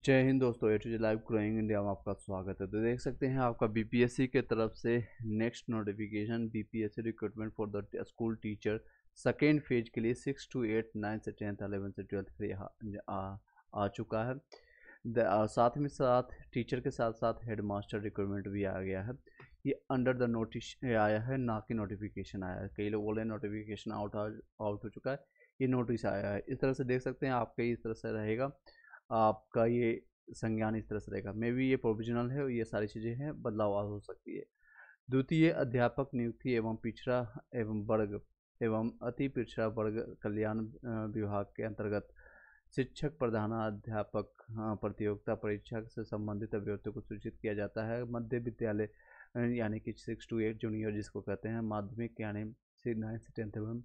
जय हिंद दोस्तों, A to Z live growing India में आपका स्वागत है। तो देख सकते हैं आपका बीपीएससी के तरफ से next notification BPSC recruitment for the school teacher second phase के लिए 6 to 8 9 से 10th 11 से 12th के लिए आ चुका है। साथ में साथ टीचर के साथ साथ हेड मास्टर रिक्रूटमेंट भी आ गया है। ये अंडर द नोटिस आया है, ना कि नोटिफिकेशन आया है। कई लोग बोल रहे हैं नोटिफिकेशन आउट हो चुका है, ये नोटिस आया है। इस तरह से देख सकते हैं आपका इस तरह से रहेगा, आपका ये संज्ञान इस तरह से रहेगा। मे बी ये प्रोविजनल है, ये सारी चीज़ें हैं, बदलाव हो सकती है। द्वितीय अध्यापक नियुक्ति एवं पिछड़ा एवं वर्ग एवं अति पिछड़ा वर्ग कल्याण विभाग के अंतर्गत शिक्षक प्रधानाध्यापक प्रतियोगिता परीक्षा से संबंधित अभ्यर्थियों को सूचित किया जाता है। मध्य विद्यालय यानी कि 6 to 8 जूनियर जिसको कहते हैं, माध्यमिक यानी 9 से 10th एवं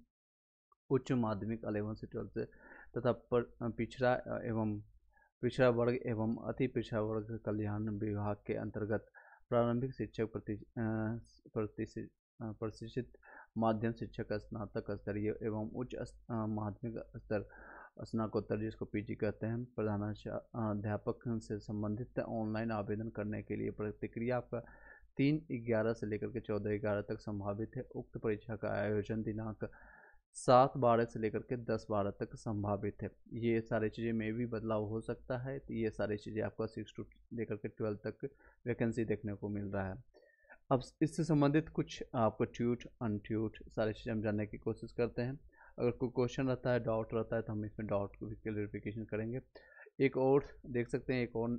उच्च माध्यमिक 11 से 12 से तथा पिछड़ा एवं पिछड़ा वर्ग एवं अति पिछड़ा वर्ग कल्याण विभाग के अंतर्गत प्रारंभिक शिक्षक प्रशिक्षित माध्यम शिक्षक स्नातक स्तरीय एवं उच्च माध्यमिक स्तर स्नातकोत्तर जिसको पीजी कहते हैं प्रधानाध्यापक से संबंधित ऑनलाइन आवेदन करने के लिए प्रतिक्रिया आपका 3/11 से लेकर के 14/11 तक संभावित है। उक्त परीक्षा का आयोजन दिनांक 7/12 से लेकर के 10/12 तक संभावित है। ये सारी चीज़ें में भी बदलाव हो सकता है। तो ये सारी चीज़ें आपका 6 to लेकर के 12 तक वैकेंसी देखने को मिल रहा है। अब इससे संबंधित कुछ आपको ट्यूट अनट्यूट सारी चीज़ें हम जानने की कोशिश करते हैं। अगर कोई क्वेश्चन रहता है, डाउट रहता है, तो हम इसमें डाउट को भी क्लियरिफिकेशन करेंगे। एक और देख सकते हैं, एक और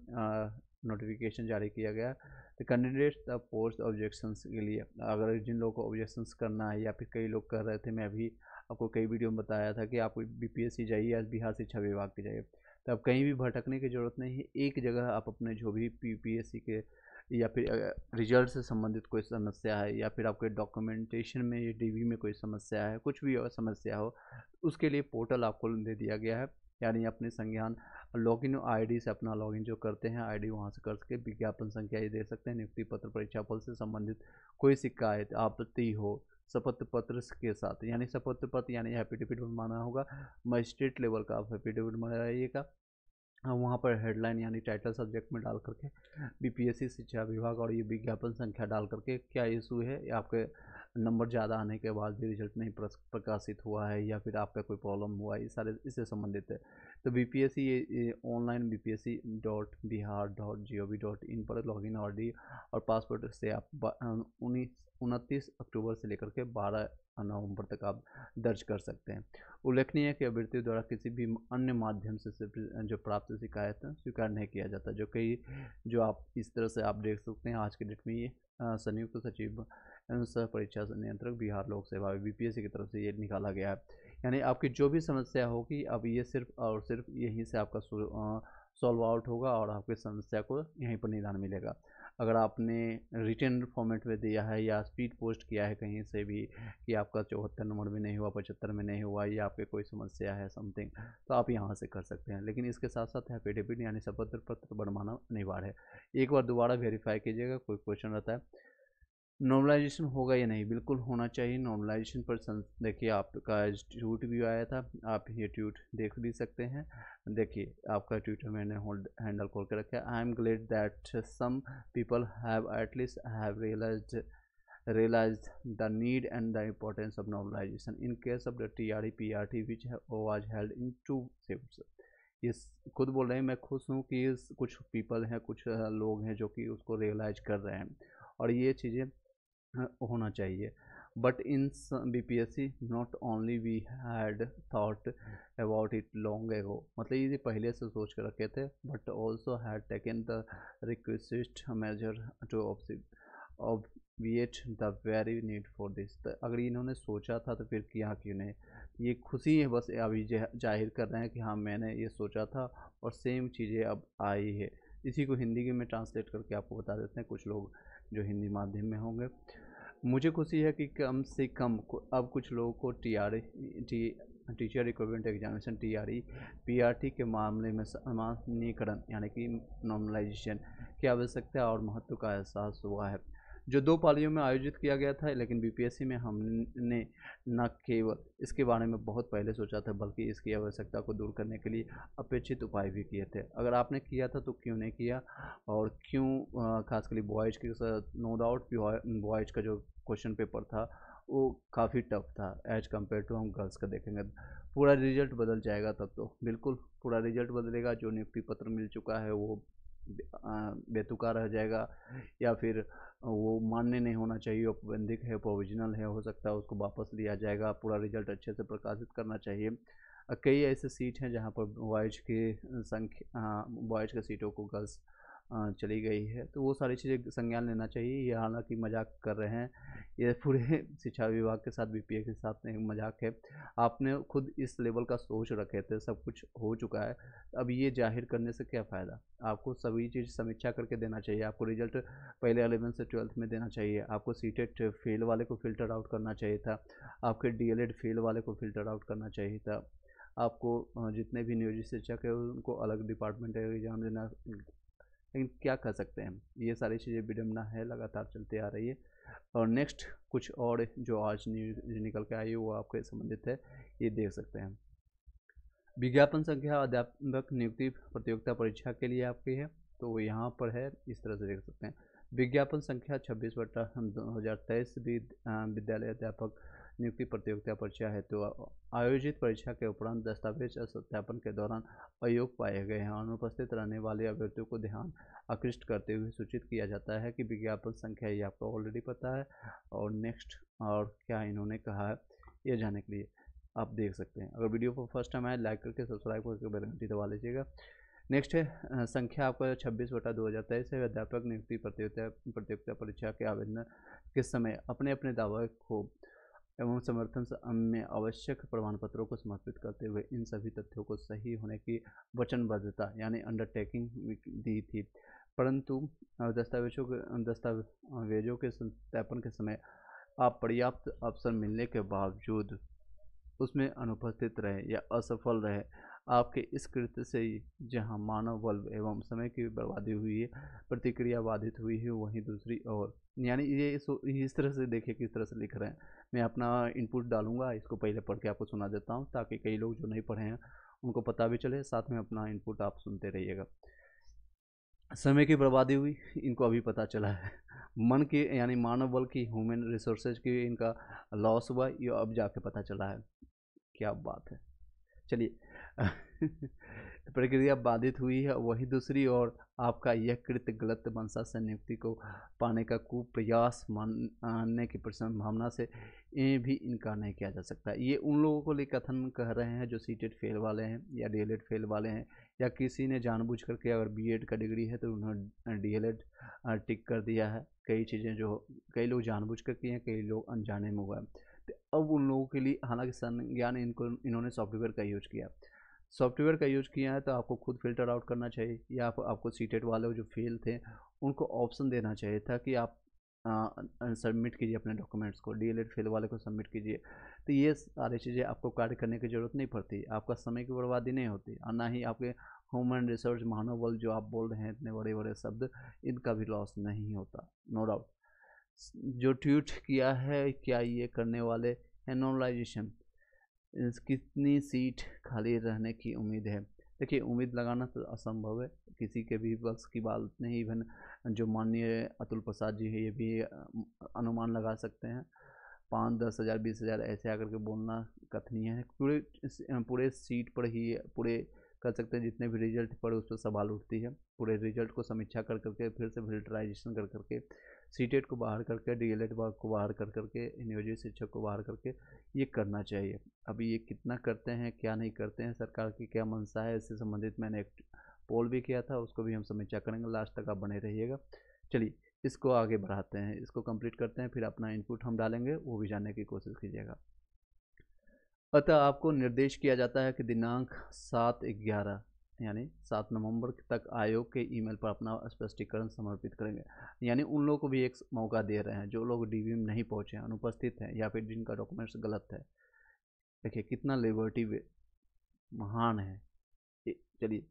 नोटिफिकेशन जारी किया गया। तो कैंडिडेट द पोस्ट ऑब्जेक्शंस के लिए, अगर जिन लोगों को ऑब्जेक्शंस करना है या फिर कई लोग कर रहे थे, मैं भी आपको कई वीडियो में बताया था कि आप बीपीएससी जाइए या बिहार शिक्षा विभाग के जाइए, तो अब कहीं भी भटकने की ज़रूरत नहीं है। एक जगह आप अपने जो भी बीपीएससी के या फिर रिजल्ट से संबंधित कोई समस्या है या फिर आपके डॉक्यूमेंटेशन में या डीवी में कोई समस्या है, कुछ भी समस्या हो, उसके लिए पोर्टल आपको दे दिया गया है। यानी अपने संज्ञान लॉगिन आईडी से अपना लॉगिन जो करते हैं, आईडी वहां से करके विज्ञापन संख्या ये दे सकते हैं। नियुक्ति पत्र परीक्षा फल से संबंधित कोई शिकायत आपत्ति हो, शपथ पत्र के साथ, यानी शपथ पत्र यानी एफिडेविट बनवाना होगा। मजिस्ट्रेट लेवल का आप एफिडेविट बनाइएगा। वहाँ पर हेडलाइन यानी टाइटल सब्जेक्ट में डाल करके बीपीएससी शिक्षा विभाग और ये विज्ञापन संख्या डाल करके क्या इशू है, या आपके नंबर ज़्यादा आने के बाद भी रिजल्ट नहीं प्रकाशित हुआ है, या फिर आपका कोई प्रॉब्लम हुआ है, ये सारे इससे संबंधित है। तो बीपीएससी ये ऑनलाइन bpsc.bihar.gov.in पर लॉगिन आईडी और पासवर्ड से आप 29 अक्टूबर से लेकर के 12 नवंबर तक आप दर्ज कर सकते हैं। उल्लेखनीय है कि अभ्यर्थियों द्वारा किसी भी अन्य माध्यम से जो प्राप्त शिकायत स्वीकार नहीं किया जाता, जो कई जो आप इस तरह से आप देख सकते हैं। आज के डेट में ये संयुक्त सचिव एवं सह परीक्षा नियंत्रक बिहार लोक सेवा बीपीएससी की तरफ से ये निकाला गया है। यानी आपकी जो भी समस्या होगी, अब ये सिर्फ और सिर्फ यहीं से आपका सॉल्व आउट होगा और आपकी समस्या को यहीं पर निदान मिलेगा। अगर आपने रिटन फॉर्मेट में दिया है या स्पीड पोस्ट किया है कहीं से भी कि आपका 74 नंबर में नहीं हुआ, 75 में नहीं हुआ, या आपके कोई समस्या है समथिंग, तो आप यहाँ से कर सकते हैं। लेकिन इसके साथ साथ एफिडेविट यानी शपथ पत्र बनवाना अनिवार्य है। एक बार दोबारा वेरीफाई कीजिएगा। कोई क्वेश्चन रहता है नॉर्मलाइजेशन होगा या नहीं, बिल्कुल होना चाहिए। नॉर्मलाइजेशन पर देखिए आपका ट्यूट भी आया था, आप ये ट्यूट देख भी सकते हैं। देखिए आपका ट्यूटर मैंने हैंडल खोल के रखा है। I am glad that some people have at least have realized the need and the importance of normalization in case of the TRE PRT which was held in 2 shifts। ये खुद बोल रहे हैं, मैं खुश हूँ कि कुछ पीपल हैं, कुछ लोग हैं जो कि उसको रियलाइज कर रहे हैं और ये चीज़ें होना चाहिए। But in BPSC not only we had thought about it long ago, मतलब ये पहले से सोच कर रखे थे, but also had taken the request measure to obviate the very need for this. अगर इन्होंने सोचा था तो फिर किया क्यों नहीं। ये खुशी है बस, अभी जाहिर कर रहे हैं कि हाँ मैंने ये सोचा था और सेम चीज़ें अब आई है। इसी को हिंदी में ट्रांसलेट करके आपको बता देते हैं, कुछ लोग जो हिंदी माध्यम में होंगे। मुझे खुशी है कि कम से कम अब कुछ लोगों को teacher recruitment examination TRE PRT के मामले में सामान्यीकरण यानी कि नॉर्मलाइजेशन की आवश्यकता और महत्व का एहसास हुआ है। जो 2 पालियों में आयोजित किया गया था, लेकिन बीपीएससी में हमने न केवल इसके बारे में बहुत पहले सोचा था, बल्कि इसकी आवश्यकता को दूर करने के लिए अपेक्षित उपाय भी किए थे। अगर आपने किया था तो क्यों नहीं किया, और क्यों खासकर बॉयज़ के साथ, नो डाउट बॉयज़ का जो क्वेश्चन पेपर था वो काफ़ी टफ था एज कम्पेयर टू हम गर्ल्स का देखेंगे। पूरा रिजल्ट बदल जाएगा तब तो, बिल्कुल पूरा रिजल्ट बदलेगा। जो नियुक्ति पत्र मिल चुका है वो बेतुका रह जाएगा, या फिर वो मान्य नहीं होना चाहिए, औपबंधिक है, प्रोविजनल है, हो सकता है उसको वापस लिया जाएगा। पूरा रिजल्ट अच्छे से प्रकाशित करना चाहिए। कई ऐसे सीट हैं जहाँ पर बॉयज़ के सीटों को गर्ल्स चली गई है, तो वो सारी चीज़ें संज्ञान लेना चाहिए। ये हालांकि मजाक कर रहे हैं, ये पूरे शिक्षा विभाग के साथ, बीपीए के साथ में मजाक है। आपने खुद इस लेवल का सोच रखे थे, सब कुछ हो चुका है, अब ये जाहिर करने से क्या फ़ायदा। आपको सभी चीज़ समीक्षा करके देना चाहिए। आपको रिजल्ट पहले 11 से 12th में देना चाहिए। आपको सीटेट फेल वाले को फ़िल्टर आउट करना चाहिए था। आपके डीएलएड फेल वाले को फ़िल्टर आउट करना चाहिए था। आपको जितने भी नियोजित शिक्षक है उनको अलग डिपार्टमेंट एग्जाम देना, लेकिन क्या कर सकते हैं। ये सारी चीज़ें विडम्बना है, लगातार चलते आ रही है। और नेक्स्ट कुछ और जो आज न्यूज निकल के आई है वो आपके संबंधित है, ये देख सकते हैं। विज्ञापन संख्या अध्यापक नियुक्ति प्रतियोगिता परीक्षा के लिए आपकी है, तो यहाँ पर है, इस तरह से देख सकते हैं। विज्ञापन संख्या 26/2023 विद्यालय अध्यापक नियुक्ति प्रतियोगिता परीक्षा है, तो आयोजित परीक्षा के उपरांत दस्तावेज सत्यापन के दौरान अयोग्य पाए गए हैं। अनुपस्थित रहने वाले अभ्यर्थियों को ध्यान आकृष्ट करते हुए सूचित किया जाता है कि विज्ञापन संख्या ये आपको ऑलरेडी पता है। और नेक्स्ट और क्या इन्होंने कहा है ये जानने के लिए आप देख सकते हैं। अगर वीडियो पर फर्स्ट टाइम आए लाइक करके सब्सक्राइब करके बेल घंटी दबा लीजिएगा। नेक्स्ट है संख्या आपका 26/2023 है। अध्यापक नियुक्ति प्रतियोगिता परीक्षा के आवेदन के समय अपने अपने दावे को एवं समर्थन में आवश्यक प्रमाण पत्रों को समर्पित करते हुए इन सभी तथ्यों को सही होने की वचनबद्धता यानी अंडरटेकिंग दी थी, परंतु दस्तावेजों के सत्यापन के समय आप पर्याप्त अवसर मिलने के बावजूद उसमें अनुपस्थित रहे या असफल रहे। आपके इस कृत्य से जहां मानव बल एवं समय की बर्बादी हुई है, प्रतिक्रिया बाधित हुई है, वहीं दूसरी ओर यानी ये इस तरह से देखिए किस तरह से लिख रहे हैं। मैं अपना इनपुट डालूंगा, इसको पहले पढ़ के आपको सुना देता हूँ ताकि कई लोग जो नहीं पढ़े हैं उनको पता भी चले, साथ में अपना इनपुट आप सुनते रहिएगा। समय की बर्बादी हुई, इनको अभी पता चला है। मन की यानी मानव बल की, ह्यूमन रिसोर्सेज की इनका लॉस हुआ, ये अब जाके पता चला है। क्या बात है। चलिए प्रक्रिया बाधित हुई है, वही दूसरी ओर आपका यह कृत्य गलत मंशा से नियुक्ति को पाने का कुप्रयास मानने की संभावना से ये भी इनकार नहीं किया जा सकता। ये उन लोगों को लिए कथन कह रहे हैं जो सीटेट फेल वाले हैं या डीएलएड फेल वाले हैं, या किसी ने जानबूझ करके, अगर बीएड का डिग्री है तो उन्होंने डीएलएड टिक कर दिया है। कई चीज़ें जो कई लोग जानबूझ कर किए हैं, कई लोग अनजाने में हुआ है। तो अब उन लोगों के लिए हालांकि संज्ञान इन्होंने सॉफ्टवेयर का यूज किया, सॉफ्टवेयर का यूज किया है, तो आपको खुद फिल्टर आउट करना चाहिए, या आपको सीटेट वाले जो फेल थे उनको ऑप्शन देना चाहिए था कि आप सबमिट कीजिए अपने डॉक्यूमेंट्स को, डीएलएड फेल वाले को सबमिट कीजिए। तो ये सारी चीज़ें आपको कार्य करने की ज़रूरत नहीं पड़ती, आपका समय की बर्बादी नहीं होती, और ना ही आपके ह्यूमन रिसोर्स, मानव बल जो आप बोल रहे हैं इतने बड़े बड़े शब्द, इनका भी लॉस नहीं होता। नो डाउट जो ट्वीट किया है, क्या ये करने वाले एनोलाइजेशन कितनी सीट खाली रहने की उम्मीद है। देखिए उम्मीद लगाना तो असंभव है, किसी के भी बस की बात नहीं। इवन जो माननीय अतुल प्रसाद जी है ये भी अनुमान लगा सकते हैं। 5-10 हज़ार 20 हज़ार ऐसे आकर के बोलना कथनीय है। पूरे सीट पर ही पूरे कर सकते हैं, जितने भी रिजल्ट पर उस पर सवाल उठती है। पूरे रिजल्ट को समीक्षा कर करके फिर से फिल्टराइजेशन कर करके सीटेट को बाहर करके, डीएलएड को बाहर कर करके, नियोजित शिक्षक को बाहर करके ये करना चाहिए। अभी ये कितना करते हैं क्या नहीं करते हैं, सरकार की क्या मंशा है, इससे संबंधित मैंने एक पोल भी किया था, उसको भी हम समीक्षा करेंगे। लास्ट तक आप बने रहिएगा। चलिए इसको आगे बढ़ाते हैं, इसको कंप्लीट करते हैं, फिर अपना इनपुट हम डालेंगे, वो भी जानने की कोशिश कीजिएगा। अतः आपको निर्देश किया जाता है कि दिनांक 7/11 यानी 7 नवंबर तक आयोग के ईमेल पर अपना स्पष्टीकरण समर्पित करेंगे। यानी उन लोगों को भी एक मौका दे रहे हैं जो लोग डीवी में नहीं पहुंचे हैं, अनुपस्थित हैं, या फिर जिनका डॉक्यूमेंट्स गलत है। देखिए कितना लिबर्टी महान है। चलिए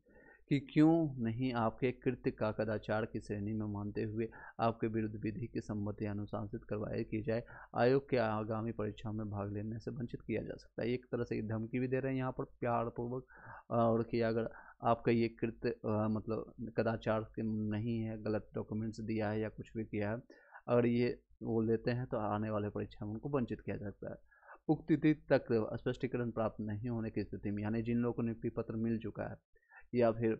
कि क्यों नहीं आपके कृत्य का कदाचार की श्रेणी में मानते हुए आपके विरुद्ध विधि की सम्मति अनुशासित करवाई की जाए। आयोग के आगामी परीक्षा में भाग लेने से वंचित किया जा सकता है। एक तरह से धमकी भी दे रहे हैं यहाँ पर प्यारपूर्वक, और कि अगर आपका ये कृत्य मतलब कदाचार के नहीं है, गलत डॉक्यूमेंट्स दिया है या कुछ भी किया है, अगर ये वो लेते हैं तो आने वाले परीक्षा में उनको वंचित किया जा सकता है। उक्त तिथि तक स्पष्टीकरण प्राप्त नहीं होने की स्थिति में, यानी जिन लोगों को नियुक्ति पत्र मिल चुका है या फिर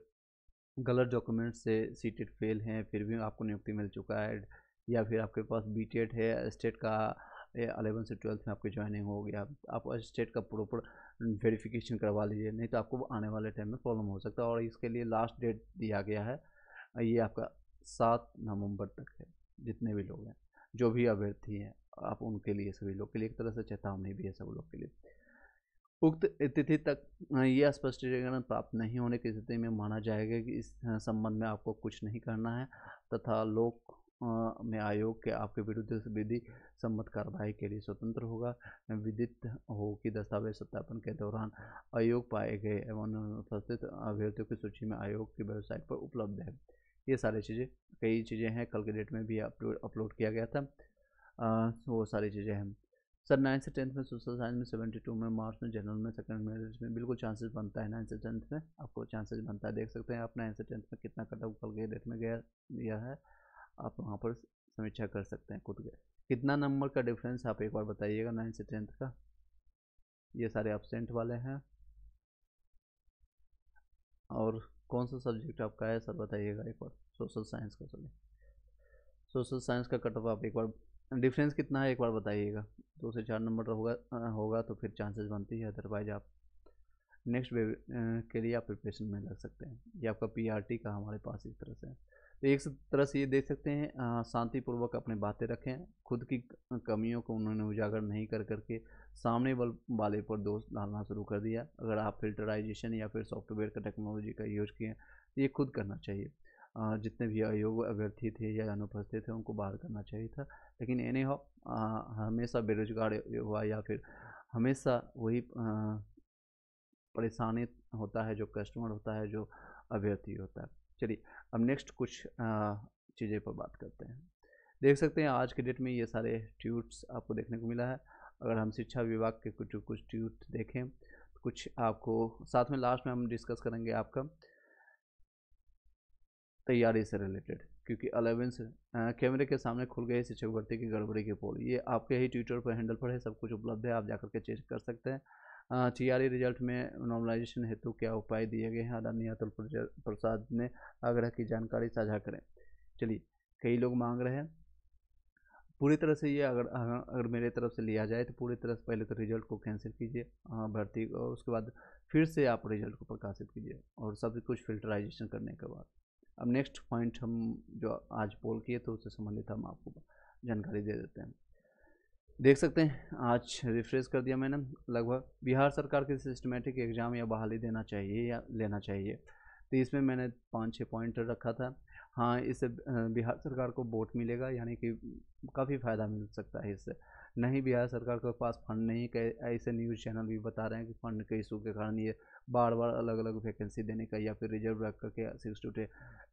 गलत डॉक्यूमेंट से सीटेट फेल हैं फिर भी आपको नियुक्ति मिल चुका है, या फिर आपके पास बीटेट है, स्टेट का 11 से 12 में आपकी ज्वाइनिंग हो गया, आप स्टेट का प्रॉपर वेरिफिकेशन करवा लीजिए, नहीं तो आपको आने वाले टाइम में प्रॉब्लम हो सकता है। और इसके लिए लास्ट डेट दिया गया है, ये आपका 7 नवंबर तक है। जितने भी लोग हैं, जो भी अभ्यर्थी हैं, आप उनके लिए, सभी लोग के लिए एक तरह से चेतावनी भी है सब लोग के लिए। उक्त तिथि तक यह स्पष्टीकरण प्राप्त नहीं होने की स्थिति में माना जाएगा कि इस संबंध में आपको कुछ नहीं करना है, तथा लोक में आयोग के आपके विरुद्ध विधि सम्मत कार्रवाई के लिए स्वतंत्र होगा। विदित हो कि दस्तावेज सत्यापन के दौरान आयोग पाए गए एवं अनुपस्थित अभ्यर्थियों की सूची में आयोग की वेबसाइट पर उपलब्ध है। ये सारी चीज़ें, कई चीज़ें हैं, कल के डेट में भी अपलोड किया गया था, वो सारी चीज़ें हैं। सर 9 से 10 में सोशल साइंस में 72 में, मार्क्स में, जनरल में, सेकंड मेरिट में बिल्कुल चांसेस बनता है। 9 से 10 में आपको चांसेस बनता है। देख सकते हैं आप 9 से 10 में कितना कट ऑफ कल के डेट में गया है, आप वहाँ पर समीक्षा कर सकते हैं खुद के। कितना नंबर का डिफरेंस आप एक बार बताइएगा 9 से 10 का। ये सारे एब्सेंट वाले हैं। और कौन सा सब्जेक्ट आपका है सर बताइएगा एक बार। सोशल साइंस का, सॉरी सोशल साइंस का कट ऑफ आप एक बार, डिफरेंस कितना है एक बार बताइएगा। 2 से 4 नंबर होगा तो फिर चांसेस बनती है, अदरवाइज आप नेक्स्ट के लिए आप प्रिपरेशन में लग सकते हैं। ये आपका पीआरटी का हमारे पास इस तरह से है। तो एक तरह से ये देख सकते हैं, शांतिपूर्वक अपने बातें रखें, खुद की कमियों को उन्होंने उजागर नहीं कर करके सामने वाले पर दोष डालना शुरू कर दिया। अगर आप फिल्टराइजेशन या फिर सॉफ्टवेयर का टेक्नोलॉजी का यूज किए तो ये खुद करना चाहिए। जितने भी अयोग्य अभ्यर्थी थे या अनुपस्थित थे उनको बाहर करना चाहिए था, लेकिन एनी हाउ हमेशा बेरोजगार हुआ या फिर हमेशा वही परेशानी होता है जो कस्टमर होता है, जो अभ्यर्थी होता है। चलिए अब नेक्स्ट कुछ चीज़ें पर बात करते हैं। देख सकते हैं आज के डेट में ये सारे ट्यूट्स आपको देखने को मिला है। अगर हम शिक्षा विभाग के कुछ ट्यूट देखें, कुछ आपको साथ में लास्ट में हम डिस्कस करेंगे आपका तैयारी से रिलेटेड, क्योंकि 11 से कैमरे के सामने खुल गई शिक्षक भर्ती की गड़बड़ी के पोल, ये आपके ही ट्विटर पर हैंडल पर है, सब कुछ उपलब्ध है, आप जाकर के चेक कर सकते हैं। टीआरई रिजल्ट में नॉर्मलाइजेशन हेतु क्या उपाय दिए गए हैं, आदरणीय अतुल प्रसाद ने आग्रह की जानकारी साझा करें। चलिए, कई लोग मांग रहे हैं पूरी तरह से ये, अगर मेरे तरफ से लिया जाए तो पूरी तरह से पहले तो रिजल्ट को कैंसिल कीजिए भर्ती, और उसके बाद फिर से आप रिजल्ट को प्रकाशित कीजिए, और सब कुछ फिल्टराइजेशन करने के बाद। अब नेक्स्ट पॉइंट हम जो आज पोल किए तो उससे संबंधित हम आपको जानकारी दे देते हैं। देख सकते हैं आज रिफ्रेश कर दिया मैंने, लगभग बिहार सरकार के सिस्टमेटिक एग्ज़ाम या बहाली देना चाहिए या लेना चाहिए, तो इसमें मैंने 5-6 पॉइंट रखा था। हाँ, इससे बिहार सरकार को वोट मिलेगा, यानी कि काफ़ी फ़ायदा मिल सकता है इससे। नहीं, बिहार सरकार के पास फंड नहीं, ऐसे न्यूज़ चैनल भी बता रहे हैं कि फंड के इशू के कारण ये बार बार अलग अलग वैकेंसी देने का, या फिर रिजर्व रख करके 6 to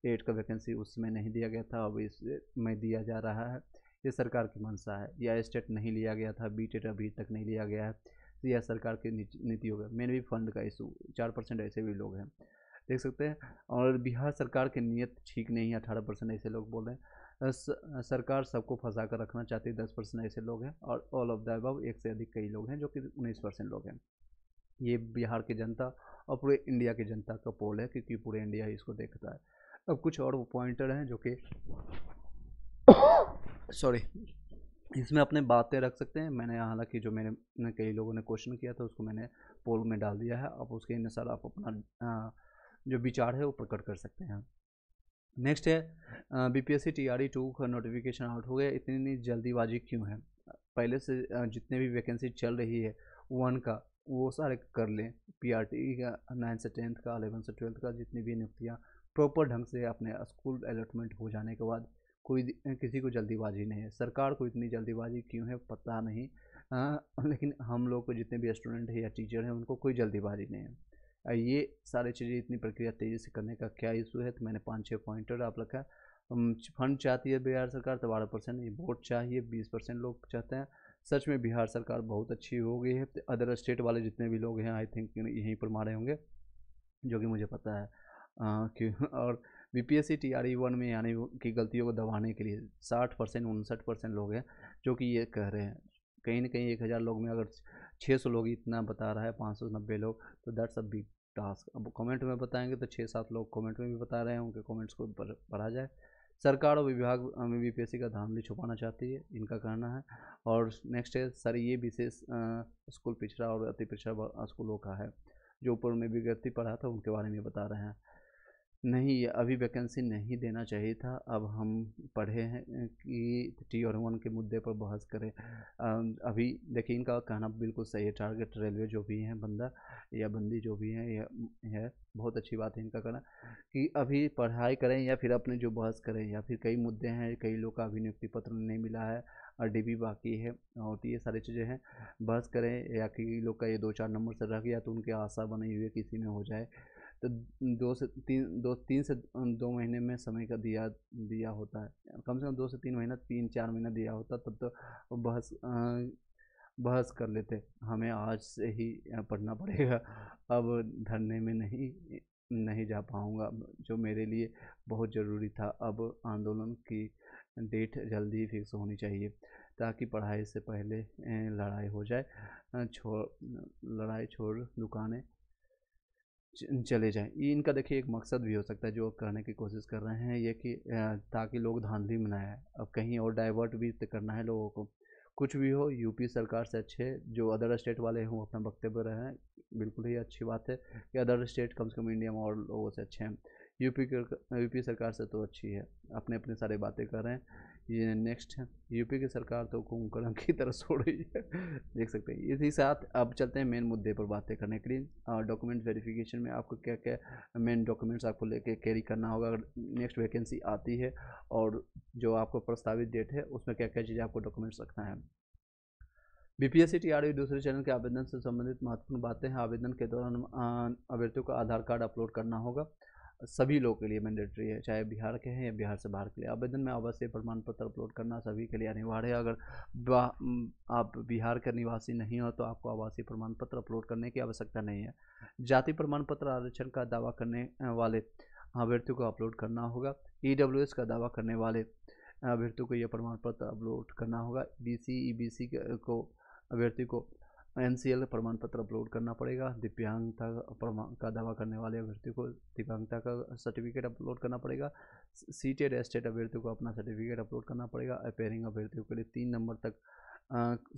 8 का वैकेंसी उसमें नहीं दिया गया था, अब इसमें दिया जा रहा है। ये सरकार की मंशा है, या स्टेट नहीं लिया गया था, बीटेट अभी तक नहीं लिया गया है, तो यह सरकार की नीति होगा। मैंने भी फंड का इशू 4% ऐसे भी लोग हैं, देख सकते हैं। और बिहार सरकार की नीयत ठीक नहीं है, 18% ऐसे लोग बोल रहे हैं। सरकार सबको फंसा कर रखना चाहती है, 10% ऐसे लोग हैं, और ऑल ऑफ द अबव एक से अधिक कई लोग हैं, जो कि 19% लोग हैं। ये बिहार की जनता और पूरे इंडिया की जनता का पोल है, क्योंकि पूरे इंडिया ही इसको देखता है। अब कुछ और पॉइंटर हैं जो कि सॉरी, इसमें अपने बातें रख सकते हैं। मैंने हालांकि जो मैंने कई लोगों ने क्वेश्चन किया था उसको मैंने पोल में डाल दिया है, अब उसके अनुसार आप अपना जो विचार है वो प्रकट कर सकते हैं। नेक्स्ट है बीपीएससी टीआरई 2 का नोटिफिकेशन आउट हो गया, इतनी जल्दीबाजी क्यों है। पहले से जितने भी वैकेंसी चल रही है 1 का वो सारे कर लें, पीआरटी का 9 से 10 का, 11 से 12 का, जितनी भी नियुक्तियाँ प्रॉपर ढंग से अपने स्कूल अलॉटमेंट हो जाने के बाद, कोई किसी को जल्दीबाजी नहीं है। सरकार को इतनी जल्दीबाजी क्यों है पता नहीं, लेकिन हम लोग को जितने भी स्टूडेंट हैं या टीचर हैं उनको कोई जल्दीबाजी नहीं है। ये सारी चीज़ें इतनी प्रक्रिया तेज़ी से करने का क्या इशू है, तो मैंने 5-6 पॉइंटर आप रखा है। फंड चाहती है बिहार सरकार तो 12%, ये वोट चाहिए 20% लोग चाहते हैं। सच में बिहार सरकार बहुत अच्छी हो गई है। अदर स्टेट वाले जितने भी लोग हैं आई थिंक यहीं पर मारे होंगे, जो कि मुझे पता है कि और बीपीएससी टीआरई 1 में यानी कि गलतियों को दबाने के लिए 60% 59% लोग हैं जो कि ये कह रहे हैं। कहीं ना कहीं 1000 लोग में अगर 600 लोग इतना बता रहा है, 590 लोग, तो दैट्स अ बिग टास्क। अब कमेंट में बताएंगे तो 6-7 लोग कमेंट में भी बता रहे हैं, उनके कमेंट्स को पढ़ा जाए। सरकार और विभाग में बीपीएससी का धांधली छुपाना चाहती है, इनका कहना है। और नेक्स्ट है सर, ये विशेष स्कूल पिछड़ा और अति पिछड़ा स्कूलों का है, जो ऊपर में विज्ञप्ति पढ़ा था उनके बारे में बता रहे हैं। नहीं, ये अभी वैकेंसी नहीं देना चाहिए था। अब हम पढ़े हैं कि T1 के मुद्दे पर बहस करें। अभी देखिए, इनका कहना बिल्कुल सही है। टारगेट रेलवे जो भी हैं बंदा या बंदी जो भी हैं, यह है बहुत अच्छी बात है इनका कहना कि अभी पढ़ाई करें या फिर अपने जो बहस करें, या फिर कई मुद्दे हैं, कई लोग का अभी नियुक्ति पत्र नहीं मिला है और डीबी बाकी है, और तो ये सारी चीज़ें हैं, बहस करें। या कई लोग का ये 2-4 नंबर से रह गया तो उनकी आशा बनी हुई है किसी में हो जाए, तो 2 महीने में समय का दिया होता है, कम से कम 2 से 3 महीना, 3-4 महीना दिया होता, तब तो बहस कर लेते। हमें आज से ही पढ़ना पड़ेगा। अब धरने में नहीं जा पाऊँगा, जो मेरे लिए बहुत ज़रूरी था। अब आंदोलन की डेट जल्दी फिक्स होनी चाहिए ताकि पढ़ाई से पहले लड़ाई हो जाए। लड़ाई छोड़ दुकानें चले जाएँ। ये इनका देखिए एक मकसद भी हो सकता है जो कहने की कोशिश कर रहे हैं, ये कि ताकि लोग धांधली में ना आए। अब कहीं और डाइवर्ट भी तो करना है लोगों को। कुछ भी हो, यूपी सरकार से अच्छे जो अदर स्टेट वाले हों अपना वक्तव्य रहे हैं, बिल्कुल ही अच्छी बात है कि अदर स्टेट कम से कम इंडिया में और लोगों से अच्छे हैं। यूपी सरकार से तो अच्छी है, अपने सारी बातें कर रहे हैं। ये नेक्स्ट है, यूपी की सरकार तो कुंभकर्ण की तरह सो रही है। देख सकते हैं। इसी साथ अब चलते हैं मेन मुद्दे पर बातें करने के लिए। डॉक्यूमेंट वेरिफिकेशन में आपको क्या क्या मेन डॉक्यूमेंट्स आपको लेके कैरी करना होगा अगर नेक्स्ट वैकेंसी आती है, और जो आपको प्रस्तावित डेट है उसमें क्या क्या चीज़ें आपको डॉक्यूमेंट्स रखना है। बीपीएससी टीआरई दूसरे चरण के आवेदन से संबंधित महत्वपूर्ण बातें हैं। आवेदन के दौरान अभ्यर्थियों को आधार कार्ड अपलोड करना होगा। सभी लोगों के लिए मैंडेटरी है, चाहे बिहार के हैं या बिहार से बाहर के लिए। आवेदन में आवासीय प्रमाण पत्र अपलोड करना सभी के लिए अनिवार्य है। अगर आप बिहार के निवासी नहीं हो तो आपको आवासीय प्रमाण पत्र अपलोड करने की आवश्यकता नहीं है। जाति प्रमाण पत्र आरक्षण का दावा करने वाले अभ्यर्थियों को अपलोड करना होगा। ईडब्ल्यूएस का दावा करने वाले अभ्यर्थियों को यह प्रमाण पत्र अपलोड करना होगा। ईबीसी को अभ्यर्थी को एनसीएल प्रमाण पत्र अपलोड करना पड़ेगा। दिव्यांगता का दावा करने वाले अभ्यर्थी को दिव्यांगता का सर्टिफिकेट अपलोड करना पड़ेगा। सीटेड एस्टेट अभ्यर्थियों को अपना सर्टिफिकेट अपलोड करना पड़ेगा। अपेयरिंग अभ्यर्थियों के लिए 3 नवंबर तक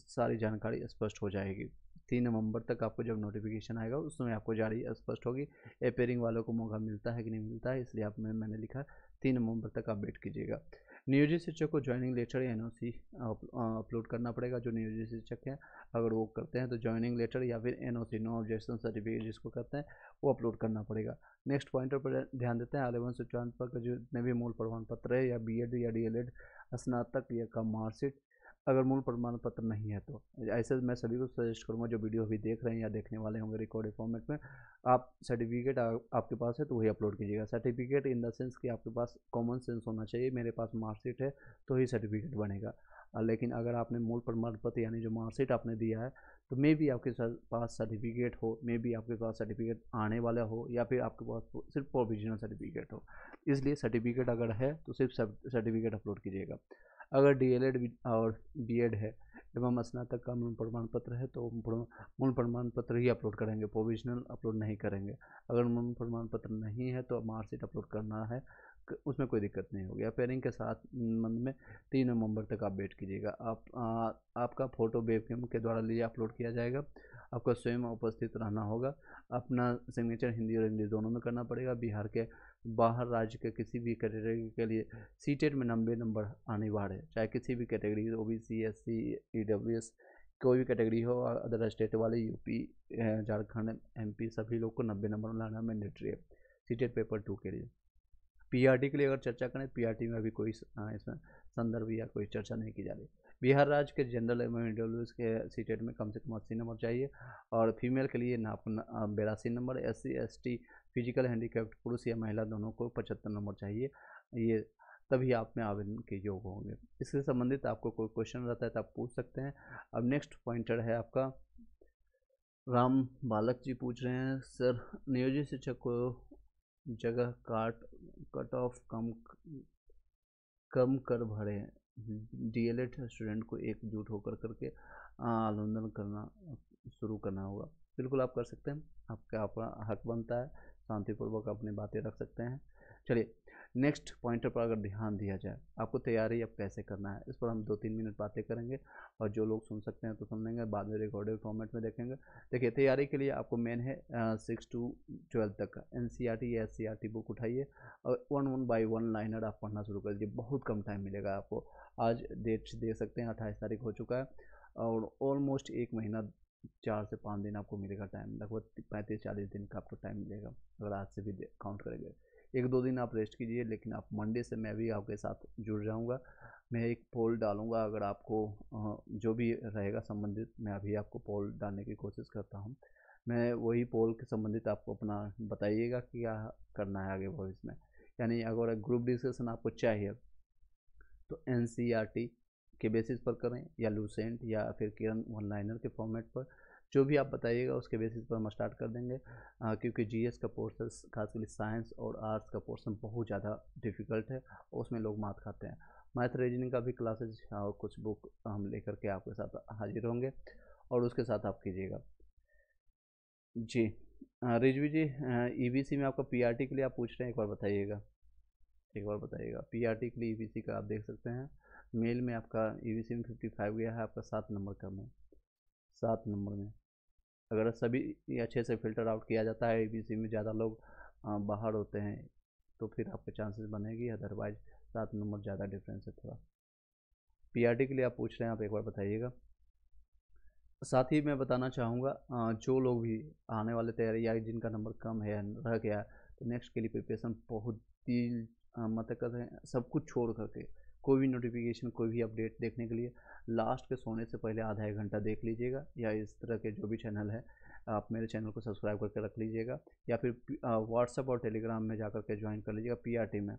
सारी जानकारी स्पष्ट हो जाएगी। 3 नवंबर तक आपको जब नोटिफिकेशन आएगा उसमें आपको जारी स्पष्ट होगी। अपेयरिंग वालों को मौका मिलता है कि नहीं मिलता है, इसलिए मैंने लिखा 3 नवंबर तक आप वेट कीजिएगा। नियोजित शिक्षक को ज्वाइनिंग लेटर या एनओसी अपलोड करना पड़ेगा। जो नियोजित शिक्षक हैं अगर वो करते हैं तो ज्वाइनिंग लेटर या फिर एनओसी, नो ऑब्जेक्शन सर्टिफिकेट जिसको कहते हैं, वो अपलोड करना पड़ेगा। नेक्स्ट पॉइंटर पर ध्यान देते हैं। आलेवन से चौहान पर जितने भी मूल प्रमाण पत्र है या बीएड या डीएलएड, स्नातक या कम मार्कशीट, अगर मूल प्रमाण पत्र नहीं है तो ऐसे मैं सभी को सजेस्ट करूंगा जो वीडियो अभी देख रहे हैं या देखने वाले होंगे रिकॉर्डेड फॉर्मेट में, आप सर्टिफिकेट आपके पास है तो वही अपलोड कीजिएगा। सर्टिफिकेट इन द सेंस कि आपके पास कॉमन सेंस होना चाहिए, मेरे पास मार्कशीट है तो ही सर्टिफिकेट बनेगा। लेकिन अगर आपने मूल प्रमाण पत्र यानी जो मार्कशीट आपने दिया है तो मे भी आपके पास सर्टिफिकेट हो, मे भी आपके पास सर्टिफिकेट आने वाला हो, या फिर आपके पास सिर्फ प्रोविजनल सर्टिफिकेट हो। इसलिए सर्टिफिकेट अगर है तो सिर्फ सर्टिफिकेट अपलोड कीजिएगा। अगर डीएलएड और बीएड है एवं स्नातक का मूल प्रमाण पत्र है तो मूल प्रमाण पत्र ही अपलोड करेंगे, प्रोविजनल अपलोड नहीं करेंगे। अगर मूल प्रमाण पत्र नहीं है तो मार्कशीट अपलोड करना है, उसमें कोई दिक्कत नहीं होगी। अपेयरिंग के साथ मंथ में 3 नवंबर तक आप वेट कीजिएगा। आपका फ़ोटो वेबकैम के द्वारा लिए अपलोड किया जाएगा। आपको स्वयं उपस्थित रहना होगा। अपना सिग्नेचर हिंदी और इंग्लिश दोनों में करना पड़ेगा। बिहार के बाहर राज्य के किसी भी कैटेगरी के लिए सीटेट में 90 नंबर अनिवार्य है, चाहे किसी भी कैटेगरी, ओबीसी, एससी, ईडब्ल्यूएस, कोई भी कैटेगरी हो। अदर स्टेट वाले यूपी, झारखंड, एमपी सभी लोग को 90 नंबर लाना मैंडेटरी है सीटेट पेपर 2 के लिए। पीआरटी के लिए अगर चर्चा करें, पीआरटी में अभी कोई इसमें संदर्भ या कोई चर्चा नहीं की जा रही। बिहार राज्य के जनरल एवं ईडब्ल्यूएस के सीटेट में कम से कम 80 नंबर चाहिए, और फीमेल के लिए नाप 82 number, SC ST physical handicapped पुरुष या महिला दोनों को 75 नंबर चाहिए, ये तभी आप में आवेदन के योग्य होंगे। इससे संबंधित आपको कोई क्वेश्चन रहता है तो आप पूछ सकते हैं। अब नेक्स्ट पॉइंटर है आपका, राम बालक जी पूछ रहे हैं, सर नियोजित शिक्षक को जगह कट ऑफ कम कर भरे, डीएलएड स्टूडेंट को एकजुट होकर करके आंदोलन करना शुरू करना होगा। बिल्कुल आप कर सकते हैं, आपका हक बनता है, शांतिपूर्वक अपनी बातें रख सकते हैं। चलिए नेक्स्ट पॉइंटर पर अगर ध्यान दिया जाए, आपको तैयारी अब कैसे करना है, इस पर हम 2-3 मिनट बातें करेंगे, और जो लोग सुन सकते हैं तो सुन लेंगे, बाद में रिकॉर्डेड फॉर्मेट में देखेंगे। देखिए तैयारी के लिए आपको मेन है 6 to 12 तक का NCERT या SCERT बुक उठाइए, और 1 बाई 1 लाइनर आप पढ़ना शुरू कर दीजिए। बहुत कम टाइम मिलेगा आपको, आज डेट देख सकते हैं 28 तारीख हो चुका है, और ऑलमोस्ट 1 महीना 4 से 5 दिन आपको मिलेगा टाइम, लगभग 35-40 दिन का आपको टाइम मिलेगा अगर आज से भी काउंट करेंगे। 1-2 दिन आप रेस्ट कीजिए, लेकिन आप मंडे से मैं भी आपके साथ जुड़ जाऊंगा। मैं एक पोल डालूंगा, अगर आपको जो भी रहेगा संबंधित, मैं अभी आपको पोल डालने की कोशिश करता हूं। मैं वही पोल के संबंधित आपको अपना बताइएगा कि क्या करना है आगे भविष्य में। यानी अगर ग्रुप डिस्कशन आपको चाहिए तो NCERT के बेसिस पर करें, या लूसेंट, या फिर किरण वन लाइनर के फॉर्मेट पर, जो भी आप बताइएगा उसके बेसिस पर हम स्टार्ट कर देंगे। क्योंकि GS का पोर्सन, खासकर साइंस और आर्ट्स का पोर्सन बहुत ज़्यादा डिफ़िकल्ट है, उसमें लोग मात खाते हैं। मैथ रीजनिंग का भी क्लासेज और कुछ बुक हम लेकर के आपके साथ हाजिर होंगे, और उसके साथ आप कीजिएगा। जी रिजवी जी, EBC में आपका PRT के लिए आप पूछ रहे हैं, एक बार बताइएगा, PRT के लिए EBC का आप देख सकते हैं। मेल में आपका EBC में 55 गया है, आपका 7 नंबर का में, 7 नंबर में अगर सभी अच्छे से फ़िल्टर आउट किया जाता है, EBC में ज़्यादा लोग बाहर होते हैं, तो फिर आपके चांसेस बनेगी, अदरवाइज 7 नंबर ज़्यादा डिफरेंस है थोड़ा। PRT के लिए आप पूछ रहे हैं, आप एक बार बताइएगा। साथ ही मैं बताना चाहूँगा, जो लोग भी आने वाले तैयारी या जिनका नंबर कम है, रह गया, तो नेक्स्ट के लिए प्रिपरेशन बहुत ही मतलब कहते हैं सब कुछ छोड़ करके, कोई भी नोटिफिकेशन, कोई भी अपडेट देखने के लिए लास्ट के सोने से पहले आधा 1 घंटा देख लीजिएगा, या इस तरह के जो भी चैनल है आप मेरे चैनल को सब्सक्राइब करके रख लीजिएगा, या फिर व्हाट्सएप और टेलीग्राम में जा कर के ज्वाइन कर लीजिएगा PRT में।